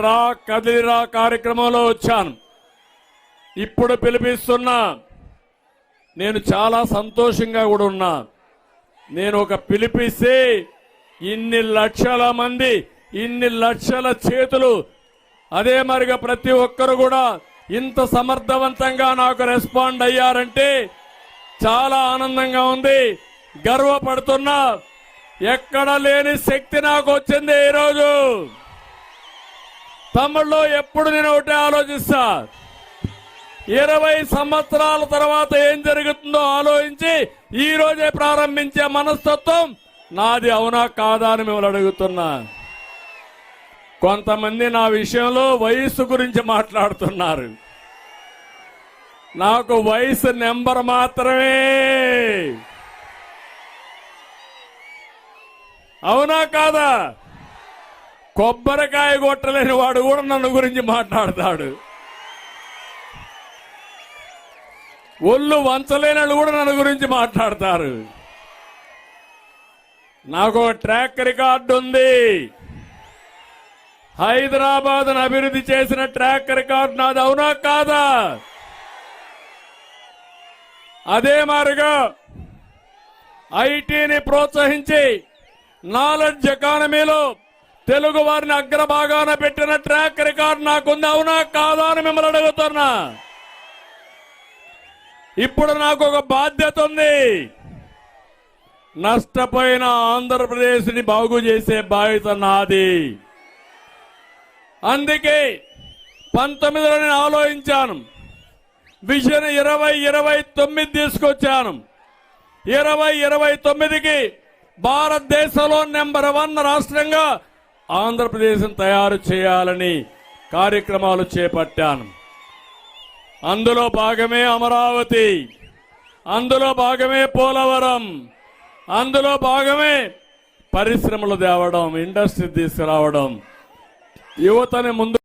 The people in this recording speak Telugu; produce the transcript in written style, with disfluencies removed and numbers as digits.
రా కదిలిరా కార్యక్రమంలో వచ్చాను. ఇప్పుడు పిలిపిస్తున్నా. నేను చాలా సంతోషంగా కూడా ఉన్నా. నేను ఒక పిలిపిస్తే ఇన్ని లక్షల మంది, ఇన్ని లక్షల చేతులు, అదే మరిగా ప్రతి ఒక్కరు కూడా ఇంత సమర్థవంతంగా నాకు రెస్పాండ్ అయ్యారంటే చాలా ఆనందంగా ఉంది, గర్వపడుతున్నా. ఎక్కడ లేని శక్తి నాకు వచ్చింది ఈరోజు. తమ్ముళ్ళు, ఎప్పుడు నేను ఒకటే ఆలోచిస్తా, 20 సంవత్సరాల తర్వాత ఏం జరుగుతుందో ఆలోచించి ఈ రోజే ప్రారంభించే మనస్తత్వం నాది. అవునా కాదా అని మిమ్మల్ని అడుగుతున్నా. కొంతమంది నా విషయంలో వయసు గురించి మాట్లాడుతున్నారు. నాకు వయసు నెంబర్ మాత్రమే. అవునా కాదా? కొబ్బరికాయ కొట్టలేని వాడు కూడా నన్ను గురించి మాట్లాడతాడు. ఒళ్ళు వంచలేని కూడా నన్ను గురించి మాట్లాడతారు. నాకు ఒక ట్రాక్ రికార్డు ఉంది. హైదరాబాద్ అభివృద్ధి చేసిన ట్రాక్ రికార్డు నాది. అవునా కాదా? అదే మారుగా ఐటీని ప్రోత్సహించి నాలెడ్జ్ ఎకానమీలో తెలుగు వారిని అగ్రభాగాన పెట్టిన ట్రాక్ రికార్డు నాకుంది. అవునా కాదా అని మిమ్మల్ని అడుగుతున్నా. ఇప్పుడు నాకు ఒక బాధ్యత ఉంది. నష్టపోయిన ఆంధ్రప్రదేశ్ ని బాగు చేసే బాధ్యత నాది. అందుకే 19లో నేను ఆలోచించాను. విజన్ 2029 తీసుకొచ్చాను. 2029కి భారతదేశంలో నెంబర్ 1 రాష్ట్రంగా ఆంధ్రప్రదేశ్ తయారు చేయాలని కార్యక్రమాలు చేపట్టాను. అందులో భాగమే అమరావతి, అందులో భాగమే పోలవరం, అందులో భాగమే పరిశ్రమలు తేవడం, ఇండస్ట్రీ తీసుకురావడం, యువతని ముందు